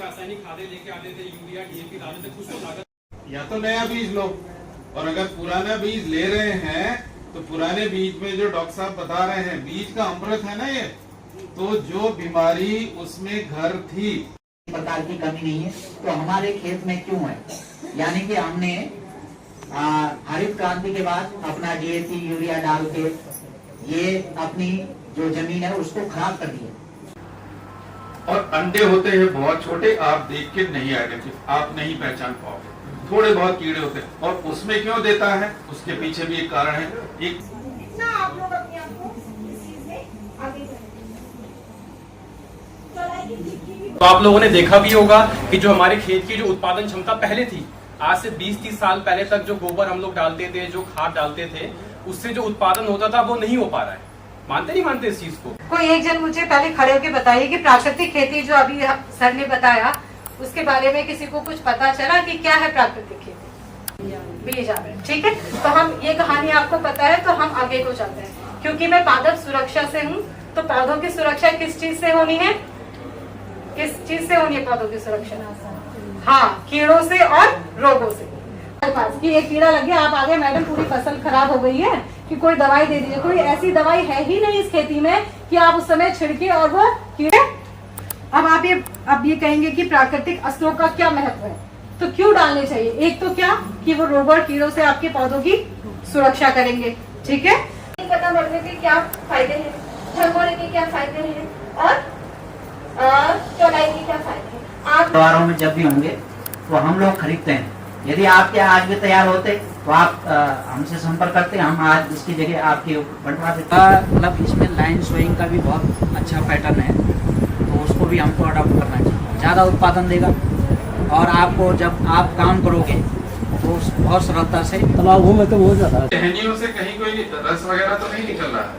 रासायनिक खादें लेके आते थे, यूरिया डीएपी डालते थे, कुछ तो लागत। या तो नया बीज लो, और अगर पुराना बीज ले रहे हैं तो पुराने बीज में जो डॉक्टर साहब बता रहे हैं बीज का अमृत है ना ये, तो जो बीमारी उसमें घर थी प्रकार की कमी नहीं है, तो हमारे खेत में क्यों है? यानी कि हमने हरित क्रांति के बाद अपना डीएपी यूरिया डाल के ये अपनी जो जमीन है उसको खराब कर दिया। और अंडे होते हैं बहुत छोटे, आप देख के नहीं आएंगे, आप नहीं पहचान पाओगे, थोड़े बहुत कीड़े होते हैं। और उसमें क्यों देता है, उसके पीछे भी एक कारण है। एक कितना आप लोग अपने आप को इस चीज में आगे तो आप लोगों ने देखा भी होगा कि जो हमारे खेत की जो उत्पादन क्षमता पहले थी, आज से 20-30 साल पहले तक जो गोबर हम लोग डालते थे, जो खाद डालते थे, उससे जो उत्पादन होता था वो नहीं हो पा रहा है। मानते नहीं मानते इस चीज को? कोई एक जन मुझे पहले खड़े होकर बताइए कि प्राकृतिक खेती जो अभी सर ने बताया उसके बारे में किसी को कुछ पता चला कि क्या है प्राकृतिक खेती? बीज आवरण, ठीक है। तो हम ये कहानी आपको पता है तो हम आगे को चलते हैं। क्योंकि मैं पादप सुरक्षा से हूँ, तो पौधों की सुरक्षा किस चीज से होनी है? किस चीज से होनी है पौधों की सुरक्षा? हाँ, कीड़ों से और रोगों से। कि एक कीड़ा लग गया, आप आगे मैडम पूरी फसल खराब हो गई है कि कोई दवाई दे दीजिए। कोई ऐसी दवाई है ही नहीं इस खेती में कि आप उस समय छिड़के और वो कीड़े। अब ये कहेंगे कि प्राकृतिक अस्त्रों का क्या महत्व है, तो क्यों डालने चाहिए? एक तो क्या कि वो रोग कीड़ों से आपके पौधों की सुरक्षा करेंगे, ठीक है। पता बढ़ने के क्या फायदे हैं, झरमोरे के क्या फायदे हैं और चौड़ाई के क्या फायदे हैं। आप त्योहारों में जब भी होंगे तो हम लोग खरीदते हैं। यदि आपके आज भी तैयार होते तो आप हमसे संपर्क करते, हम आज इसकी जगह आपके बंटवा देते। मतलब इसमें लाइन सोइंग का भी बहुत अच्छा पैटर्न है, तो उसको भी हमको अडॉप्ट करना चाहिए। ज़्यादा उत्पादन देगा और आपको जब आप काम करोगे तो बहुत सरलता से तालाबों में तो बहुत ज्यादा टहनियों से कहीं कोई रस वगैरह तो नहीं निकल रहा है,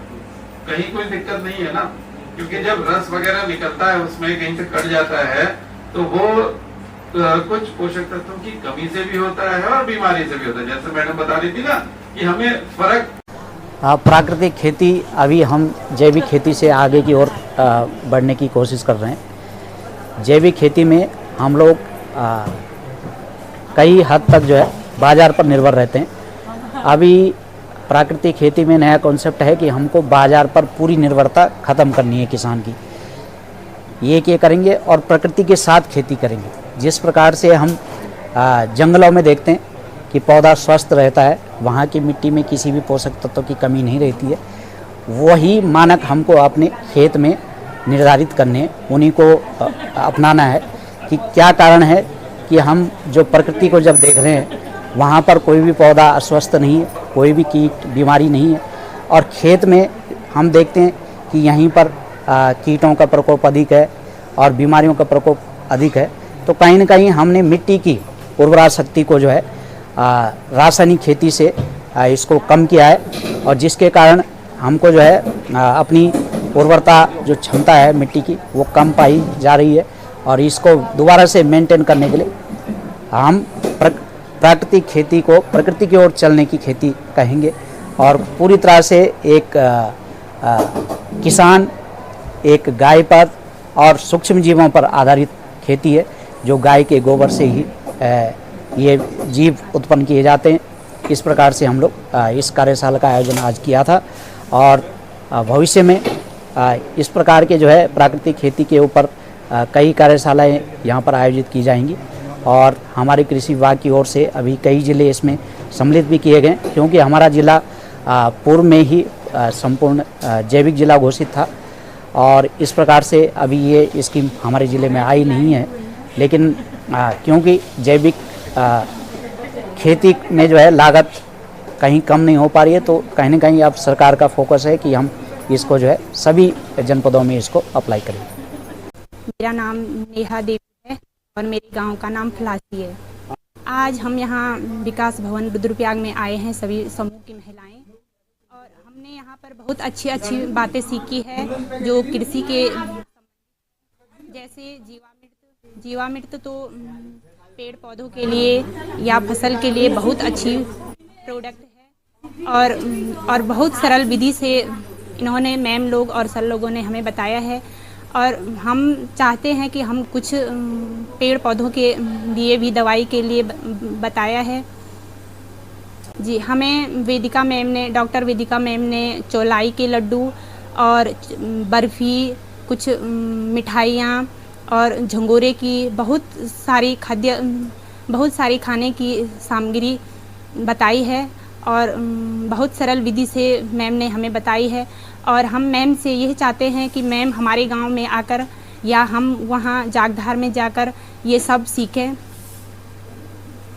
कहीं कोई दिक्कत नहीं है ना, क्योंकि जब रस वगैरह निकलता है उसमें कहीं से कट जाता है तो वो कुछ पोषक तत्वों की कमी से भी होता है और बीमारी से भी होता है। जैसे मैडम बता रही थी ना कि हमें फर्क। प्राकृतिक खेती, अभी हम जैविक खेती से आगे की ओर बढ़ने की कोशिश कर रहे हैं। जैविक खेती में हम लोग कई हद तक जो है बाज़ार पर निर्भर रहते हैं। अभी प्राकृतिक खेती में नया कॉन्सेप्ट है कि हमको बाज़ार पर पूरी निर्भरता ख़त्म करनी है किसान की। ये करेंगे और प्रकृति के साथ खेती करेंगे। जिस प्रकार से हम जंगलों में देखते हैं कि पौधा स्वस्थ रहता है, वहाँ की मिट्टी में किसी भी पोषक तत्वों की कमी नहीं रहती है, वही मानक हमको अपने खेत में निर्धारित करने हैं, उन्हीं को अपनाना है। कि क्या कारण है कि हम जो प्रकृति को जब देख रहे हैं वहाँ पर कोई भी पौधा अस्वस्थ नहीं है, कोई भी कीट बीमारी नहीं है, और खेत में हम देखते हैं कि यहीं पर कीटों का प्रकोप अधिक है और बीमारियों का प्रकोप अधिक है। तो कहीं न कहीं हमने मिट्टी की उर्वरा शक्ति को जो है रासायनिक खेती से इसको कम किया है, और जिसके कारण हमको जो है अपनी उर्वरता जो क्षमता है मिट्टी की वो कम पाई जा रही है। और इसको दोबारा से मेंटेन करने के लिए हम प्राकृतिक खेती को प्रकृति की ओर चलने की खेती कहेंगे। और पूरी तरह से एक किसान एक गाय पर और सूक्ष्म जीवों पर आधारित खेती है, जो गाय के गोबर से ही ये जीव उत्पन्न किए जाते हैं। इस प्रकार से हम लोग इस कार्यशाला का आयोजन आज किया था, और भविष्य में इस प्रकार के जो है प्राकृतिक खेती के ऊपर कई कार्यशालाएं यहाँ पर आयोजित की जाएंगी। और हमारे कृषि विभाग की ओर से अभी कई जिले इसमें सम्मिलित भी किए गए, क्योंकि हमारा जिला पूर्व में ही संपूर्ण जैविक जिला घोषित था, और इस प्रकार से अभी ये स्कीम हमारे ज़िले में आई नहीं है। लेकिन क्योंकि जैविक खेती में जो है लागत कहीं कम नहीं हो पा रही है, तो कहीं ना कहीं अब सरकार का फोकस है कि हम इसको जो है सभी जनपदों में इसको अप्लाई करें। मेरा नाम नेहा देवी है और मेरे गांव का नाम फलासी है। आज हम यहाँ विकास भवन रुद्रप्रयाग में आए हैं, सभी समूह की महिलाएं, और हमने यहाँ पर बहुत अच्छी अच्छी बातें सीखी है, जो कृषि के जैसे जीवामृत तो पेड़ पौधों के लिए या फसल के लिए बहुत अच्छी प्रोडक्ट है, और बहुत सरल विधि से इन्होंने मैम लोग और सर लोगों ने हमें बताया है। और हम चाहते हैं कि हम कुछ पेड़ पौधों के लिए भी दवाई के लिए बताया है जी। हमें वेदिका मैम ने, डॉक्टर वेदिका मैम ने चौलाई के लड्डू और बर्फ़ी, कुछ मिठाइयाँ और झंगोरे की बहुत सारी खाने की सामग्री बताई है और बहुत सरल विधि से मैम ने हमें बताई है। और हम मैम से यही चाहते हैं कि मैम हमारे गांव में आकर या हम वहां जागधार में जाकर ये सब सीखें।